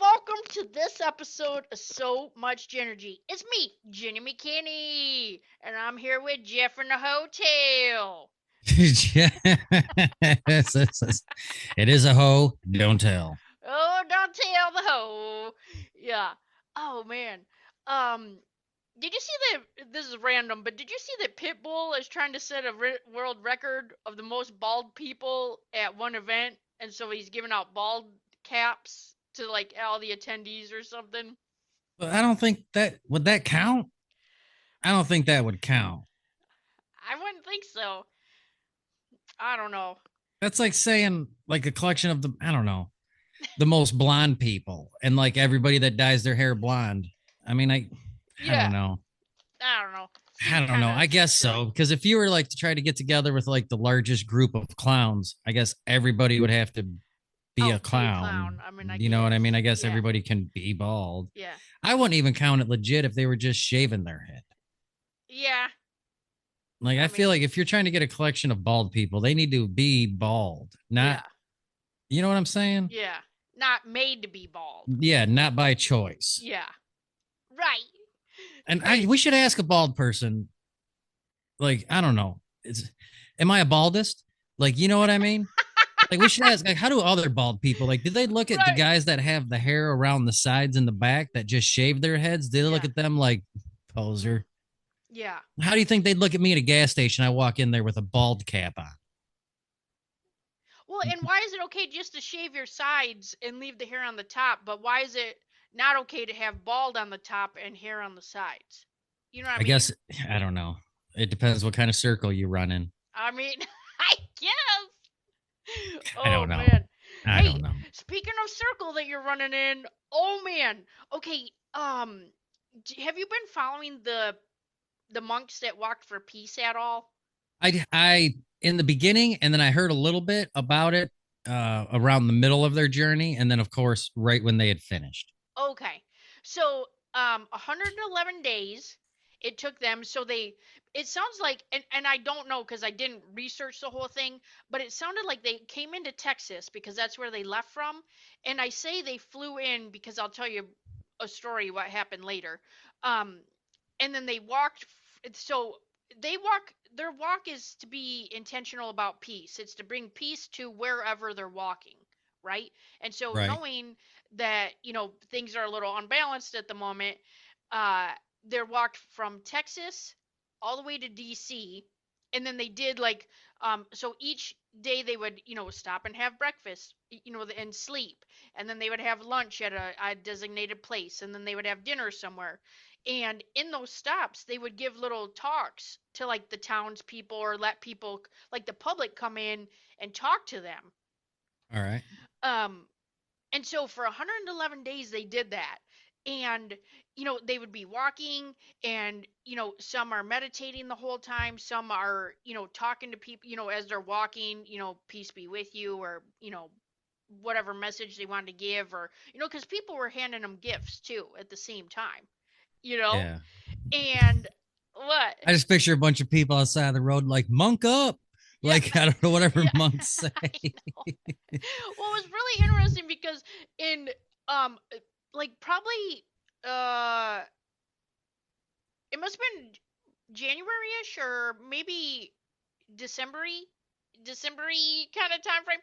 Welcome to this episode of So Much Energy. It's me, Jenny McKinney, and I'm here with Jeff in the hotel. It is a hoe. Don't tell. Oh, don't tell the hoe. Yeah. Oh man. Um, did you see that? This is random, but did you see that Pitbull is trying to set a world record of the most bald people at one event, and so he's giving out bald caps to like all the attendees or something? But I don't think that would that count. I don't think that would count. I wouldn't think so. I don't know. That's like saying like a collection of I don't know, the most blonde people and like everybody that dyes their hair blonde. I mean, I Yeah, don't know. I don't know. I Seems don't kind know. of I guess so. silly. Because if you were like to try to get together with like the largest group of clowns, I guess everybody would have to be a Oh, be a clown. clown. I mean, I You know what I guess. mean? I guess Yeah, everybody can be bald. yeah, I wouldn't even count it legit if they were just shaving their head. yeah. Like I I feel mean, like if you're trying to get a collection of bald people, they need to be bald, not yeah, you know what I'm saying? yeah. Not made to be bald. Yeah, not by choice. Yeah, right, And I right. we should ask a bald person, like, I don't know. It's am I a baldest? Like, you know what I mean? Like we should ask, like, how do other bald people like do they look at the Right. guys that have the hair around the sides and the back that just shave their heads? Do they look Yeah, at them like poser? yeah. How do you think they'd look at me at a gas station? I walk in there with a bald cap on. Well, and why is it okay just to shave your sides and leave the hair on the top, but why is it not okay to have bald on the top and hair on the sides? You know what I I mean? guess I don't know. It depends what kind of circle you run in. I mean, I guess. I Oh don't know. man. I don't Hey, know. speaking of circle that you're running in, oh man. Okay, have you been following the monks that walked for peace at all? I in the beginning, and then I heard a little bit about it around the middle of their journey, and then of course right when they had finished. Okay. So, 111 days it took them. So it sounds like, and I don't know because I didn't research the whole thing, but it sounded like they came into Texas because that's where they left from. And I say they flew in because I'll tell you a story what happened later. Um, and then they walked. So their walk is to be intentional about peace. It's to bring peace to wherever they're walking, right? And so Right. knowing that things are a little unbalanced at the moment, uh they're walked from Texas all the way to DC, and then they did like so each day they would stop and have breakfast, and sleep, and then they would have lunch at a designated place, and then they would have dinner somewhere, and in those stops they would give little talks to like the townspeople, or let people like the public come in and talk to them. All right. um and so for 111 days they did that. And they would be walking, and some are meditating the whole time, some are talking to people as they're walking, peace be with you, or whatever message they wanted to give, or because people were handing them gifts too at the same time, you know Yeah. and what. I just picture a bunch of people outside of the road like monk up. Yeah. Like I don't know whatever Yeah. monks say. I know. Well, it was really interesting because in like probably uh it must have been January-ish, or maybe December-y, December-y kind of time frame.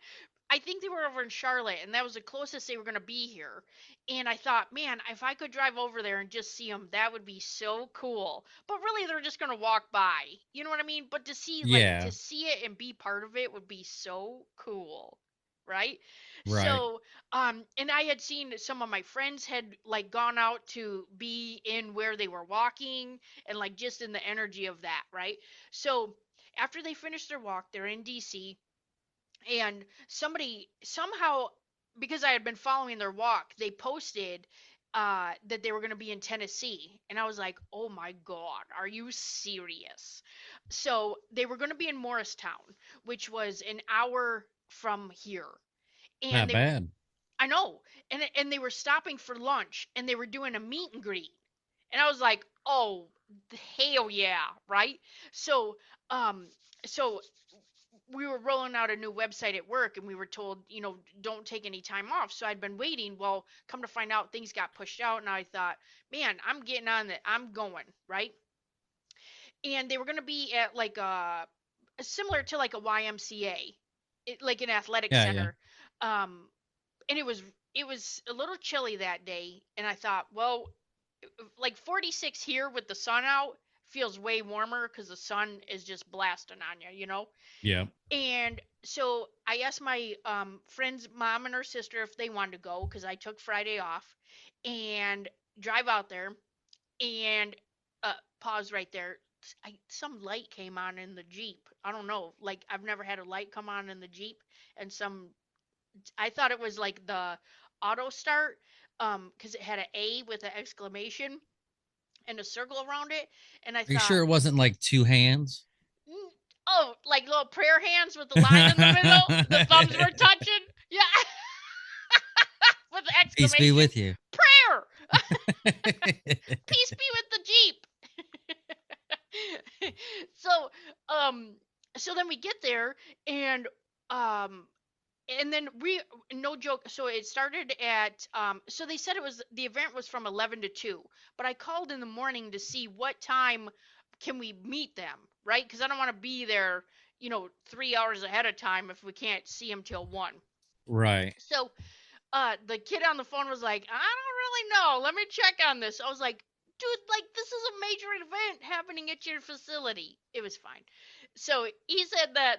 I think they were over in Charlotte, and that was the closest they were going to be here. And I thought, man, if I could drive over there and just see them, that would be so cool. But really, they're just going to walk by. You know what I mean? But Yeah. to see it and be part of it would be so cool, right? Right. So, and I had seen some of my friends had like gone out to be in where they were walking, and like just in the energy of that, right? So after they finished their walk, they're in DC, and somebody somehow, because I had been following their walk, they posted that they were going to be in Tennessee, and I was like, "Oh my god, are you serious?" So they were going to be in Morristown, which was an hour from here, and Not they were, bad. I know, and they were stopping for lunch, and they were doing a meet and greet, and I was like, "Oh, hell yeah!" Right? So, um, so we were rolling out a new website at work, and we were told, don't take any time off. So I'd been waiting. Well, come to find out, things got pushed out, and I thought, man, I'm getting on that. I'm going, right? And they were going to be at like similar to like a YMCA, like an athletic Yeah, yeah. center. Um, and it was a little chilly that day, and I thought, well, like 46 here with the sun out feels way warmer because the sun is just blasting on you. Yeah. And so I asked my friend's mom and her sister if they wanted to go because I took Friday off and drive out there and pause right there. Some light came on in the Jeep. I don't know. Like I've never had a light come on in the Jeep, and I thought it was like the auto start because it had an A with an exclamation and a circle around it, and I Are you thought, sure it wasn't like two hands? oh, like little prayer hands with the line in the middle. The thumbs were touching. Yeah, with the Peace be exclamation with you. prayer. Peace be with the Jeep. so, um, so then we get there, um, and then no joke. So it started at so they said the event was from 11 to 2, but I called in the morning to see what time can we meet them, right? Because I don't want to be there, 3 hours ahead of time if we can't see them till 1. Right. So the kid on the phone was like, I don't really know, let me check on this. I was like, dude, like this is a major event happening at your facility. It was fine. So he said that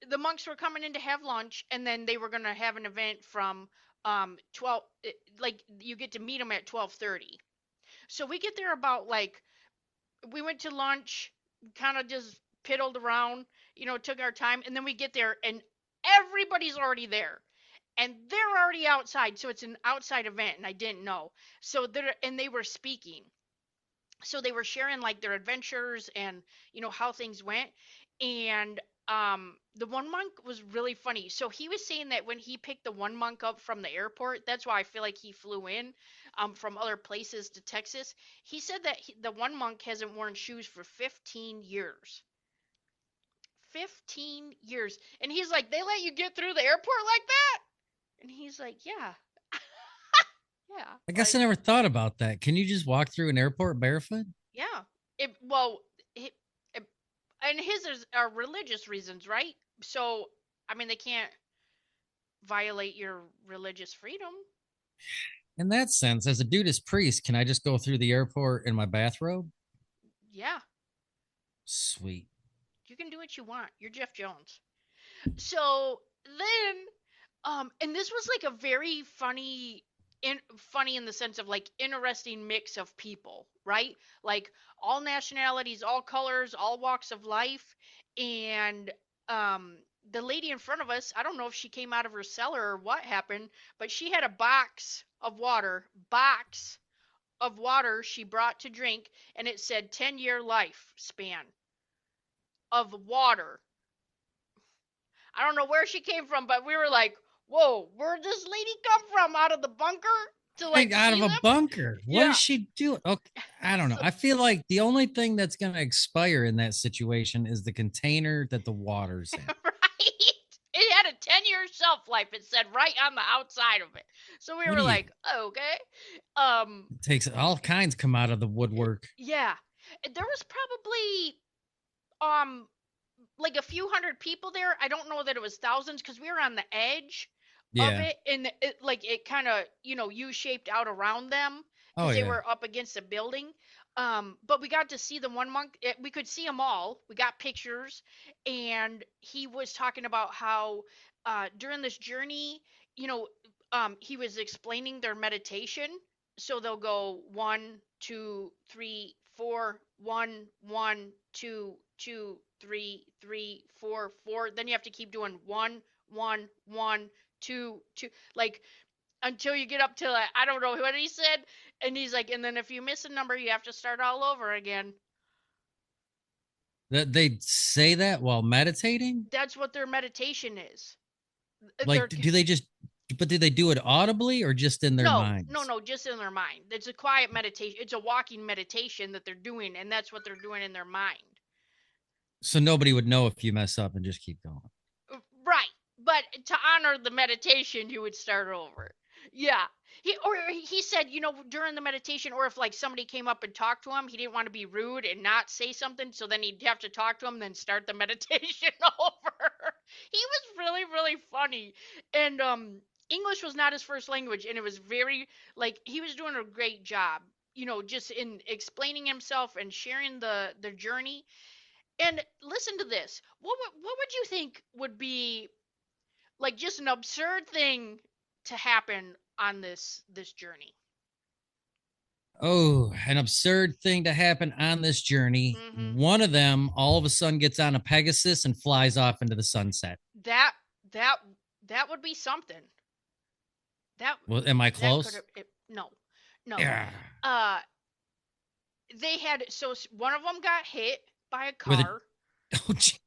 the monks were coming in to have lunch, and then they were going to have an event from 12, like you get to meet them at 12:30. So we get there about like, we went to lunch, kind of just piddled around, took our time, and then we get there and everybody's already there and they're already outside. So it's an outside event, and I didn't know. So they were speaking, so they were sharing like their adventures and how things went. And the one monk was really funny. So he was saying that when he picked the one monk up from the airport, that's why I feel like he flew in from other places to Texas. He said that the one monk hasn't worn shoes for 15 years. 15 years. And he's like, they let you get through the airport like that? And he's like, yeah. Yeah, I guess I like, never thought about that. Can you just walk through an airport barefoot? yeah. Well, it, and his are religious reasons, right? So, I mean, they can't violate your religious freedom. In that sense, as a Buddhist priest, can I just go through the airport in my bathrobe? Yeah, Sweet. you can do what you want. You're Jeff Jones. So then, and this was like a very funny in the sense of like interesting mix of people, right? Like all nationalities, all colors, all walks of life. And the lady in front of us, I don't know if she came out of her cellar or what happened, but she had a box of water she brought to drink, and it said 10-year lifespan of water. I don't know where she came from, but we were like, whoa, where'd this lady come from out of the bunker to like Out of see a them? bunker. What is Yeah. she doing? Okay, I don't know. So, I feel like the only thing that's going to expire in that situation is the container that the water's in. right? It had a 10-year shelf life, it said right on the outside of it. So we What were do you? like, okay. Um, It takes all kinds come out of the woodwork. yeah. There was probably um like a few hundred people there. I don't know that it was thousands because we were on the edge of Yeah. it, and it kind of U-shaped out around them Oh because they yeah. were up against a building. But we got to see the one monk. We could see them all. We got pictures, and he was talking about how during this journey, he was explaining their meditation. So they'll go 1, 2, 3, 4, 1, 1, 2, 2, 3, 3, 4, 4. Then you have to keep doing 1, 1, 1, 2, 2, like until you get up to like, I don't know what he said. And he's like, and then if you miss a number, you have to start all over again. That they say that while meditating? That's what their meditation is. Like They're do they just but do they do it audibly or just in their No, no, minds? no, just in their mind. It's a quiet meditation. It's a walking meditation that they're doing, and that's what they're doing in their mind. So nobody would know if you mess up and just keep going. Right. But to honor the meditation, you would start over. Yeah. He said, during the meditation, or if like somebody came up and talked to him, he didn't want to be rude and not say something, so then he'd have to talk to him, then start the meditation over. He was really, really funny. And English was not his first language, and it was very like he was doing a great job, just in explaining himself and sharing the journey. And listen to this. What would you think would be like just an absurd thing to happen on this journey? Oh, an absurd thing to happen on this journey. Mhm. One of them all of a sudden gets on a Pegasus and flies off into the sunset. That that that would be something. That Well, am I that could close? have no. No. Yeah. Uh they had one of them got hit by a With a car. oh, gee,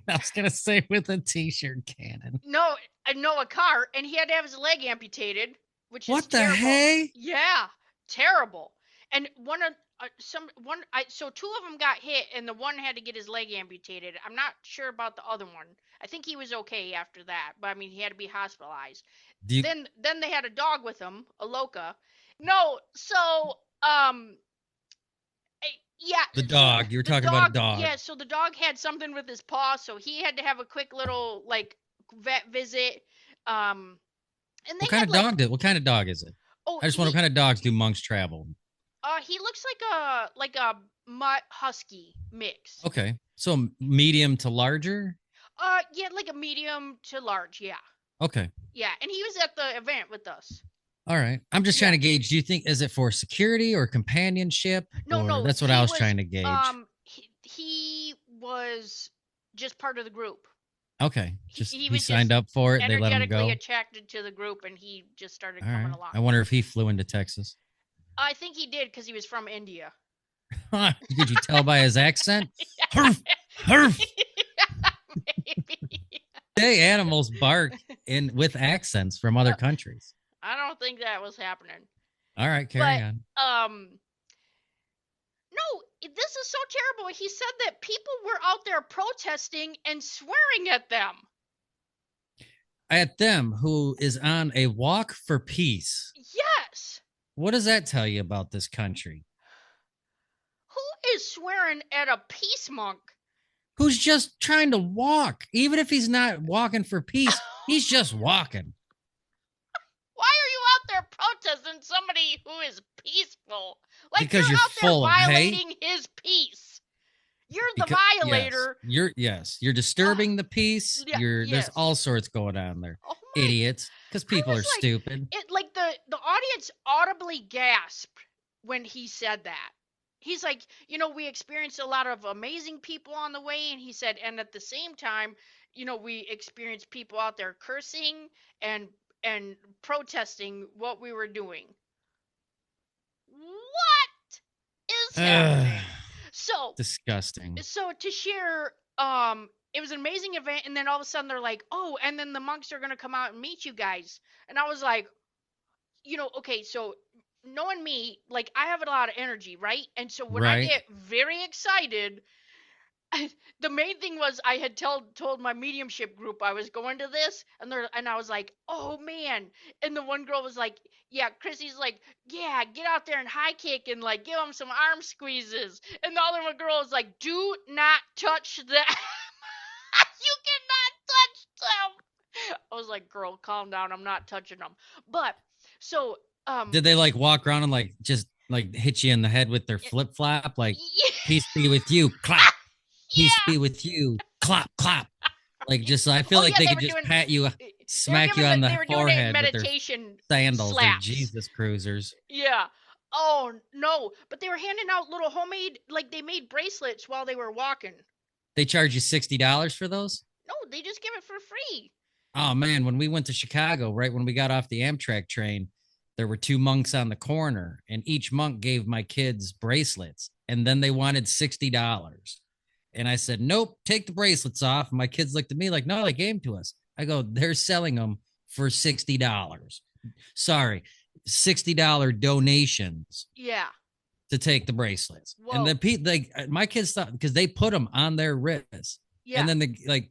I was gonna say with a t-shirt cannon. No, no, a car, and he had to have his leg amputated, which is What the terrible. hey? Yeah, terrible. And one of some one I so two of them got hit, and the one had to get his leg amputated. I'm not sure about the other one. I think he was okay after that, but I mean he had to be hospitalized. Do you Then they had a dog with him, a Loca. No, so yeah, the so dog? You were the talking about a dog, dog. yeah, so the dog had something with his paw, so he had to have a quick little like vet visit. Um, and they What kind had of like, dog did? What kind of dog is it? oh, I just wonder what kind of dogs do monks travel. he looks like a mutt husky mix. Okay, so medium to larger. Yeah, like a medium to large, yeah, Okay, yeah, and he was at the event with us. all right. I'm just trying Yeah, to gauge. Do you think is it for security or companionship, no, or no, that's what I was trying to gauge? he was just part of the group. Okay, He just he he was signed just up for it. They let him energetically go. attracted to the group, and he just started All coming right. along. I wonder if he flew into Texas. I think he did because he was from India. Could you tell by his accent? Harf, harf. Maybe. Hey, animals bark in with accents from other Uh, countries. I don't think that was happening. All right, carry But on. no, this is so terrible. He said that people were out there protesting and swearing at them. At them who is on a walk for peace. Yes. What does that tell you about this country? Who is swearing at a peace monk? Who's just trying to walk, even if he's not walking for peace, he's just walking Why are you out there protesting somebody who is peaceful? Like you're because you're out there full of hate. violating his peace. You're the Because yes, violator. you're disturbing the peace. Yeah, You're There's yes. all sorts going on there. Oh my! Idiots, because I people are was like, stupid. it like the audience audibly gasped when he said that. He's like, we experienced a lot of amazing people on the way, and he said, and at the same time, we experienced people out there cursing and and protesting what we were doing. What is Ugh, happening? So disgusting. so to share, it was an amazing event, and then all of a sudden they're like, oh, and then the monks are gonna come out and meet you guys. And I was like, okay, so knowing me, like I have a lot of energy, right? And so when I Right? get very excited, the main thing was I had told my mediumship group I was going to this, and I was like, oh man. And the one girl was like, yeah, Chrissy's like, yeah, get out there and high kick and like give them some arm squeezes. And the other one girl was like, do not touch that. You cannot touch them. I was like, girl, calm down. I'm not touching them. But so Did they like walk around and like just like hit you in the head with their flip flop? Like, peace be with you, clap. Peace yeah. be with you, clap, clap. Like, just I feel Oh like yeah, they they could were just doing. pat you, They were smack you on they the were doing it forehead with their meditation sandals. They're slaps. Jesus cruisers. Yeah. Oh no, but they were handing out little homemade, like they made bracelets while they were walking. They charge you $60 for those. No, they just give it for free. Oh man, when we went to Chicago, right when we got off the Amtrak train, there were two monks on the corner, and each monk gave my kids bracelets, and then they wanted $60. And I said, nope, take the bracelets off. And my kids looked at me like, no, they gave them to us. I go, they're selling them for $60. Sorry, $60 donations. Yeah. to take the bracelets. And the Whoa. like my kids thought because they put them on their wrists, and Yeah. then the like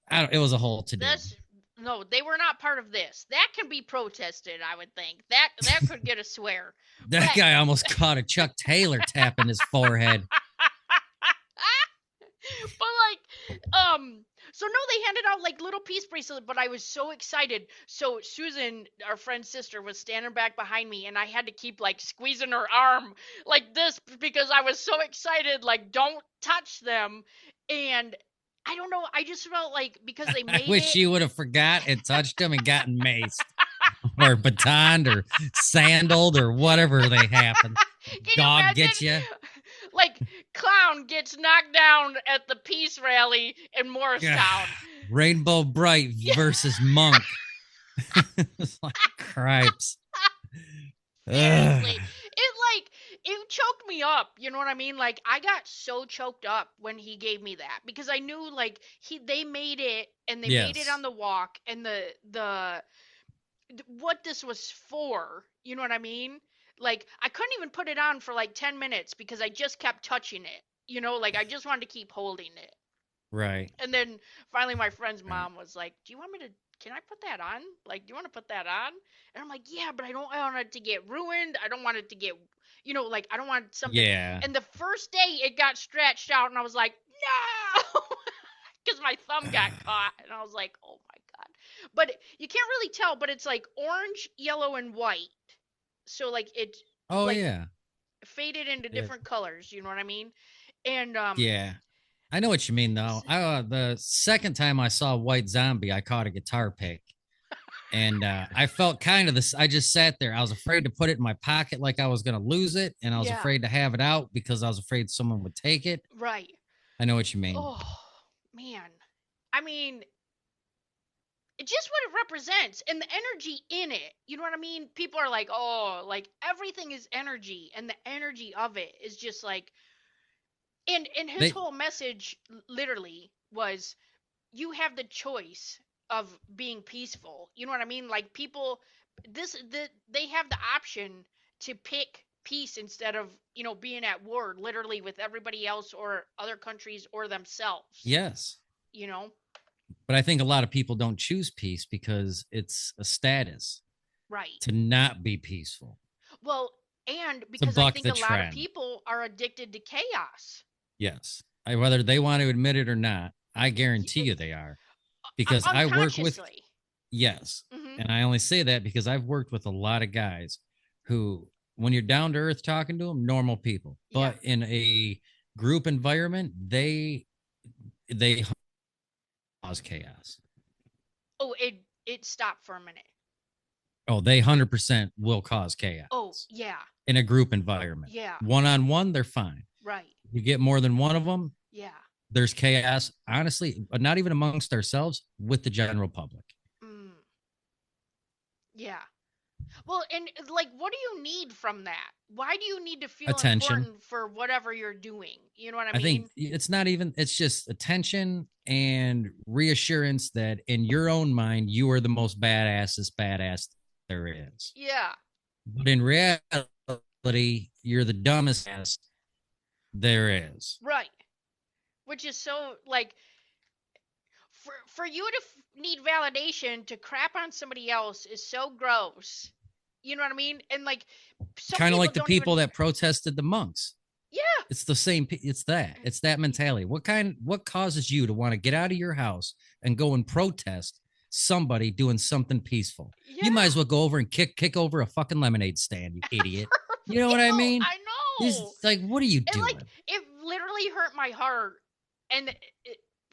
I don't, it was a whole to do. That's no, they were not part of this. That can be protested, I would think. That could get a swear. That But guy almost caught a Chuck Taylor tapping his forehead. but so no, they handed out like little peace bracelet, but I was so excited. So Susan, our friend's sister, was standing back behind me, and I had to keep like squeezing her arm like this because I was so excited, like don't touch them. And I don't know, I just felt like because they I made wish it. you would have forgot and touched him and gotten maced or batoned or sandaled or whatever they happen. Can you Dog gets imagine? you. Like clown gets knocked down at the peace rally in Morristown. Rainbow Brite Yeah, versus Monk. It's like cripes. seriously. Ugh. It choked me up, you know what I mean? Like I got so choked up when he gave me that because I knew like they made it and they made it Yes. on the walk and the what this was for, you know what I mean? Like I couldn't even put it on for like 10 minutes because I just kept touching it. You know, like I just wanted to keep holding it. Right. And then finally my friend's Right. mom was like, "Do you want me to can I put that on? Like, do you want to put that on?" And I'm like, "Yeah, but I don't want it to get ruined. I don't want it to get like I don't want something." Yeah. And the first day it got stretched out and I was like, "No!" Cuz my thumb got caught and I was like, "Oh my god." But you can't really tell, but it's like orange, yellow and white. So like it Oh like yeah. faded into Yeah. different colors, you know what I mean? And Yeah. I know what you mean though. The second time I saw White Zombie, I caught a guitar pick. And I felt kind of this. I just sat there. I was afraid to put it in my pocket like I was going to lose it. And I was yeah, afraid to have it out because I was afraid someone would take it. right. I know what you mean. Oh, man. I mean, it's just what it represents and the energy in it. You know what I mean? People are like, "Oh, like everything is energy." And the energy of it is just like and his They, whole message literally was you have the choice of being peaceful. You know what I mean? Like people they have the option to pick peace instead of, being at war literally with everybody else or other countries or themselves, yes. you know? But I think a lot of people don't choose peace because it's a status Right. to not be peaceful. Well, and To because I buck think the a lot of trend. people are addicted to chaos. Yes. Whether they want to admit it or not, I guarantee Y- you they are. Because I work with, Unconsciously. yes. Mhm. And I only say that because I've worked with a lot of guys who, when you're down to earth talking to them, normal people. Yeah. But in a group environment, they cause chaos. Oh, it stopped for a minute. Oh, they 100% will cause Oh, chaos yeah. in a group environment. Yeah. One on one, they're fine. Right. You get more than one of them, Yeah. there's chaos, honestly, but not even amongst ourselves, with the general public. Mm. Yeah. Well, and like, what do you need from that? Why do you need to feel Attention. important for whatever you're doing? You know what I I think mean? it's not even, it's just attention and reassurance that in your own mind, you are the most badass there is. Yeah. But in reality, you're the dumbest ass there is. Right. Which is so like for you to need validation to crap on somebody else is so gross. You know what I mean? And like some Kind of people like the don't even. people that protested the monks. Yeah. It's the same. It's that mentality. What causes you to want to get out of your house and go and protest somebody doing something peaceful? You might Yeah. as well go over and kick over a fucking lemonade stand, you idiot. For You know what I real. mean? I know. It's like, what are you And like doing? it literally hurt my heart. And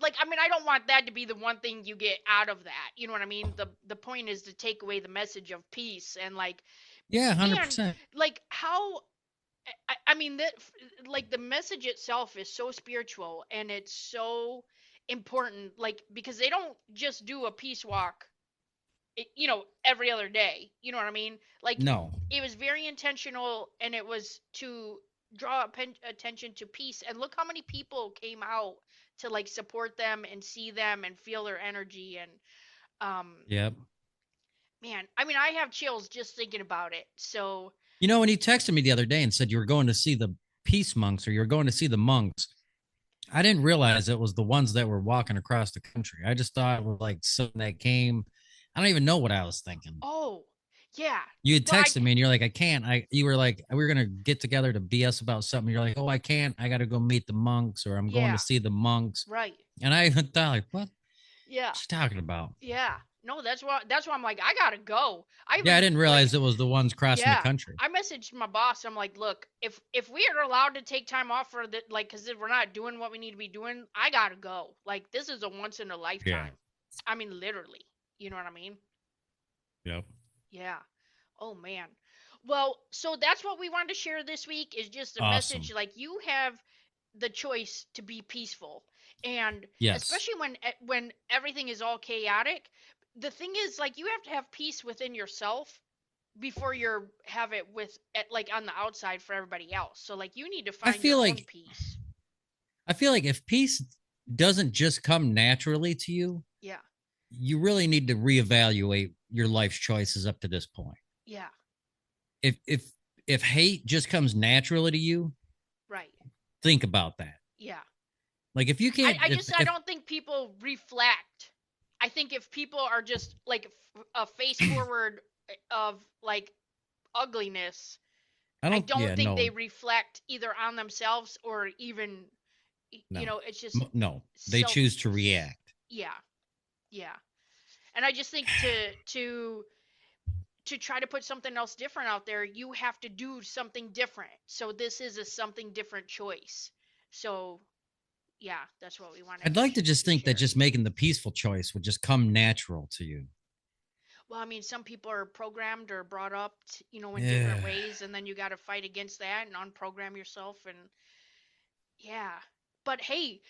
like I mean I don't want that to be the one thing you get out of that. You know what I mean? The point is to take away the message of peace and like Yeah, one hundred man, percent. like how I mean that like the message itself is so spiritual and it's so important like because they don't just do a peace walk every other day. You know what I mean? Like No. it was very intentional and it was to draw attention to peace. And look how many people came out to like support them and see them and feel their energy. And um, Yep. man, I mean, I have chills just thinking about it. So You know, when you texted me the other day and said you were going to see the peace monks or you were going to see the monks, I didn't realize it was the ones that were walking across the country. I just thought it was like something that came. I don't even know what I was thinking. Oh, yeah. You had Well, I texted me and you're like, I can't. You were like, we were gonna get together to BS about something. You're like, oh, I can't. I got to go meet the monks, or I'm going to yeah, see the monks. right. And I even thought, like, what? Yeah. What's she talking about? Yeah. No, that's why I'm like, I gotta go. I Yeah, I even didn't like, realize it was the ones crossing the yeah. country. I messaged my boss. I'm like, look, if we are allowed to take time off for the like, cause if we're not doing what we need to be doing, I gotta go. Like, this is a once in a Yeah. lifetime. I mean, literally. You know what I mean? Yep. Yeah. Oh man. Well, so that's what we wanted to share this week is just a message Awesome. like you have the choice to be peaceful. And Yes. especially when everything is all chaotic, the thing is like you have to have peace within yourself before you have it with like on the outside for everybody else. So like you need to I find feel your own like peace. I feel like if peace doesn't just come naturally to you, Yeah. you really need to reevaluate your life's choices up to this point. Yeah. If hate just comes naturally to you, Right. think about that. Yeah. Like if you I, can't I if just I if don't think people reflect. I think if people are just like a face forward of like ugliness, I I don't don't yeah, think no. they reflect either on themselves or even No. it's just No. They self. choose to react. Yeah, yeah. And I just think to try to put something else different out there, you have to do something different. So this is a something different choice. So yeah, that's what we wanted I'd like to just to think that share. just making the peaceful choice would just come natural to you. Well, I mean, some people are programmed or brought up, in different Yeah. ways, and then you got to fight against that and unprogram yourself. And yeah, but hey,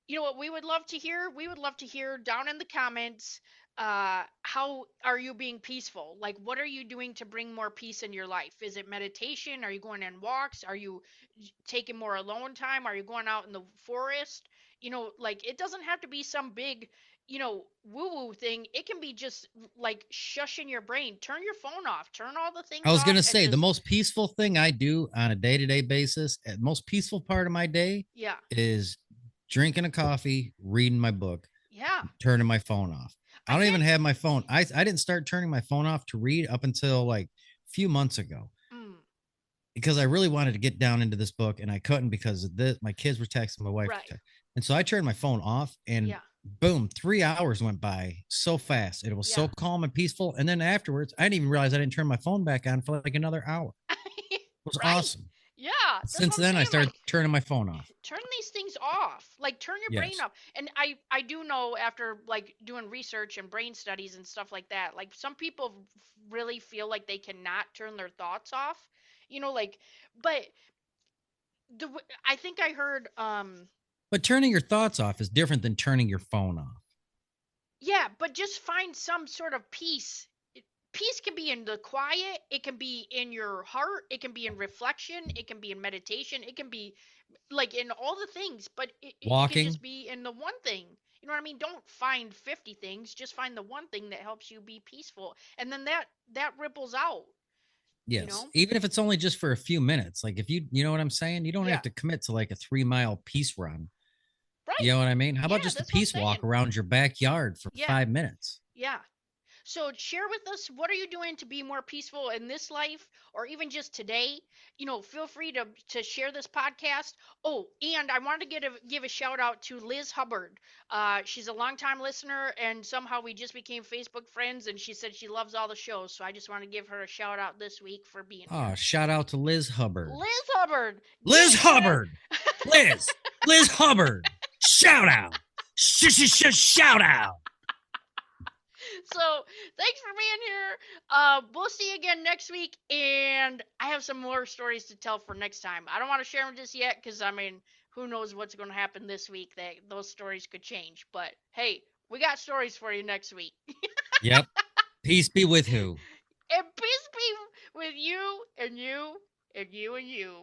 you know what we would love to hear? We would love to hear down in the comments, how are you being peaceful? Like, what are you doing to bring more peace in your life? Is it meditation? Are you going on walks? Are you taking more alone time? Are you going out in the forest? Like it doesn't have to be some big, woo woo thing. It can be just like shushing your brain. Turn your phone off. Turn all the I things was off gonna and say the just, most peaceful thing I do on a day-to-day basis, the most peaceful part of my day yeah, is drinking a coffee, reading my book, yeah. turning my phone off. I I don't even can't. have my phone. I didn't start turning my phone off to read up until like a few months ago Mm, because I really wanted to get down into this book and I couldn't because of this. My kids were texting, my wife right. was texting. And so I turned my phone off and Yeah. boom, 3 hours went by so fast. It was Yeah. so calm and peaceful. And then afterwards, I didn't even realize I didn't turn my phone back on for like another hour. It was Right. awesome. Yeah, that's what Since I'm then, I saying. started Like, turning my phone off. turn these things off. Like, turn your brain Yes. off. And I do know after like doing research and brain studies and stuff like that, like some people really feel like they cannot turn their thoughts off. Like, but I think I heard But turning your thoughts off is different than turning your phone off. yeah, but just find some sort of peace. Peace can be in the quiet, it can be in your heart, it can be in reflection, it can be in meditation, it can be like in all the things, but it can Walking, just be in the one thing. You know what I mean? Don't find 50 things, just find the one thing that helps you be peaceful. And then that ripples out, you yes. know? Even if it's only just for a few minutes. Like if you know what I'm saying? You don't Yeah. have to commit to like a 3 mile peace run. You Right. know what I mean? How about Yeah, just a that's what I'm peace walk saying. around your backyard for Yeah. 5 minutes? Yeah. So share with us, what are you doing to be more peaceful in this life or even just today? Feel free to share this podcast. Oh, and I wanted to give a shout out to Liz Hubbard. She's a longtime listener and somehow we just became Facebook friends and she said she loves all the shows. So I just want to give her a shout out this week for being Oh, here. shout out to Liz Hubbard. Liz Hubbard, get Liz it, Liz. Hubbard. Liz. Liz Hubbard. Shout out. Shout out. So thanks for being here. We'll see you again next week, and I have some more stories to tell for next time. I don't want to share them just yet because I mean, who knows what's going to happen this week? That those stories could change. But hey, we got stories for you next week. Yep. Peace be with who? And peace be with you and you and you and you.